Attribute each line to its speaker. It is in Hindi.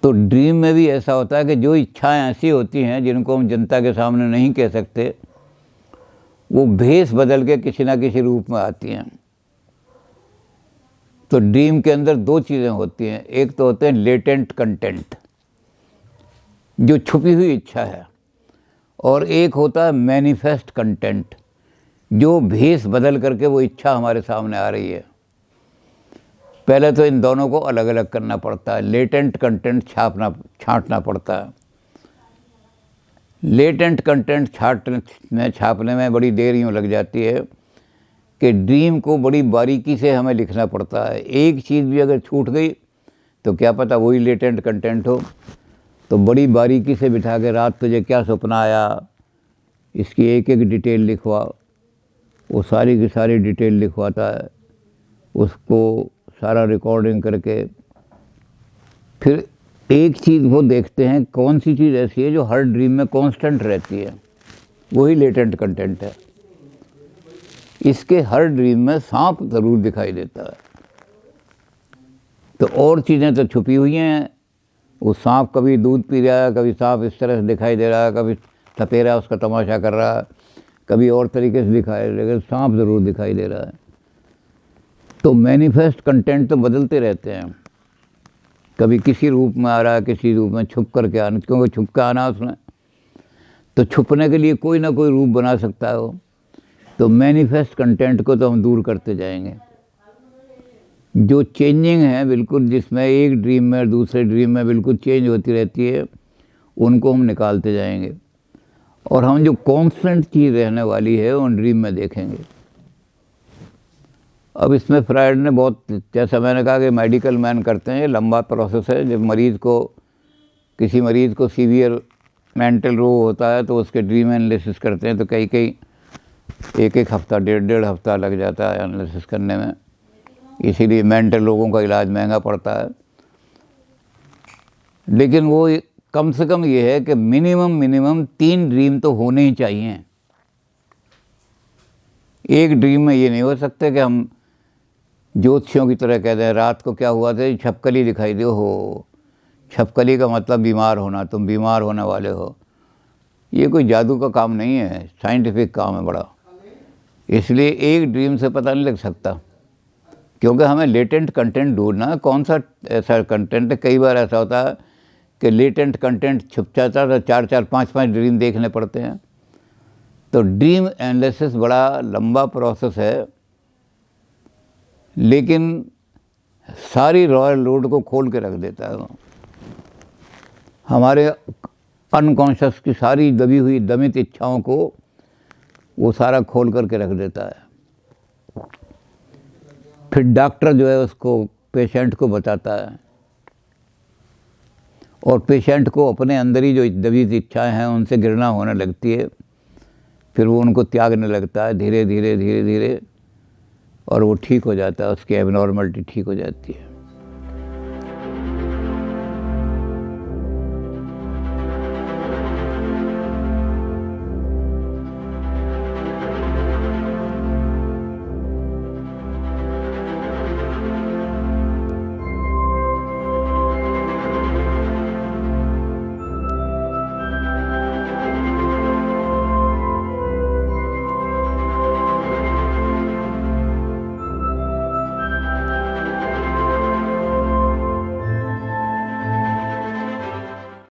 Speaker 1: तो ड्रीम में भी ऐसा होता है कि जो इच्छाएं ऐसी होती हैं जिनको हम जनता के सामने नहीं कह सकते, वो भेष बदल के किसी ना किसी रूप में आती हैं। तो ड्रीम के अंदर दो चीज़ें होती हैं, एक तो होते हैं लेटेंट कंटेंट, जो छुपी हुई इच्छा है, और एक होता है मैनिफेस्ट कंटेंट, जो भेष बदल करके वो इच्छा हमारे सामने आ रही है। पहले तो इन दोनों को अलग अलग करना पड़ता है, लेटेंट कंटेंट छांटना पड़ता है। लेटेंट कंटेंट छापने में बड़ी देर यूँ लग जाती है कि ड्रीम को बड़ी बारीकी से हमें लिखना पड़ता है। एक चीज़ भी अगर छूट गई तो क्या पता वही लेटेंट कंटेंट हो। तो बड़ी बारीकी से बिठा के रात तुझे क्या सपना आया, इसकी एक एक डिटेल लिखवा। वो सारी की सारी डिटेल लिखवाता है, उसको सारा रिकॉर्डिंग करके फिर एक चीज़ वो देखते हैं कौन सी चीज़ ऐसी है जो हर ड्रीम में कांस्टेंट रहती है, वही लेटेंट कंटेंट है। इसके हर ड्रीम में सांप ज़रूर दिखाई देता है, तो और चीज़ें तो छुपी हुई हैं। वो सांप कभी दूध पी रहा है, कभी सांप इस तरह से दिखाई दे रहा है, कभी सपेरा उसका तमाशा कर रहा है, कभी और तरीके से दिखाई, लेकिन सांप ज़रूर दिखाई दे रहा है। तो मैनिफेस्ट कंटेंट तो बदलते रहते हैं, कभी किसी रूप में आ रहा है, किसी रूप में छुप करके आना, क्योंकि छुप के आना उसने, तो छुपने के लिए कोई ना कोई रूप बना सकता है वो। तो मैनिफेस्ट कंटेंट को तो हम दूर करते जाएंगे। जो चेंजिंग है बिल्कुल, जिसमें एक ड्रीम में दूसरे ड्रीम में बिल्कुल चेंज होती रहती है, उनको हम निकालते जाएंगे, और हम जो कांस्टेंट चीज़ रहने वाली है उन ड्रीम में देखेंगे। अब इसमें फ्रायड ने बहुत, जैसा मैंने कहा कि मेडिकल मैन करते हैं, ये लंबा प्रोसेस है। जब किसी मरीज़ को सीवियर मेंटल रोग होता है तो उसके ड्रीम एनालिसिस करते हैं, तो कई एक हफ्ता, डेढ़ हफ्ता लग जाता है एनालिसिस करने में। इसीलिए मेंटल रोगों का इलाज महंगा पड़ता है। लेकिन वो कम से कम ये है कि मिनिमम 3 ड्रीम तो होने ही चाहिए। एक ड्रीम में ये नहीं हो सकते कि हम ज्योतिषियों की तरह कहते हैं रात को क्या हुआ था, छपकली दिखाई दे, हो छपकली का मतलब बीमार होना, तुम बीमार होने वाले हो। ये कोई जादू का काम नहीं है, साइंटिफिक काम है बड़ा। इसलिए एक ड्रीम से पता नहीं लग सकता, क्योंकि हमें लेटेंट कंटेंट ढूंढना है। कौन सा ऐसा कंटेंट है, कई बार ऐसा होता है कि लेटेंट कंटेंट छुप जाता है, तो 4-4, 5-5 ड्रीम देखने पड़ते हैं। तो ड्रीम एनालिसिस बड़ा लंबा प्रोसेस है, लेकिन सारी रॉयल रोड को खोल के रख देता है। हमारे अनकॉन्शियस की सारी दबी हुई दमित इच्छाओं को वो सारा खोल करके रख देता है। फिर डॉक्टर जो है उसको पेशेंट को बताता है, और पेशेंट को अपने अंदर ही जो दबी इच्छाएं हैं उनसे घृणा होने लगती है। फिर वो उनको त्यागने लगता है धीरे धीरे, और वो ठीक हो जाता है, उसकी एबनॉर्मलिटी ठीक हो जाती है।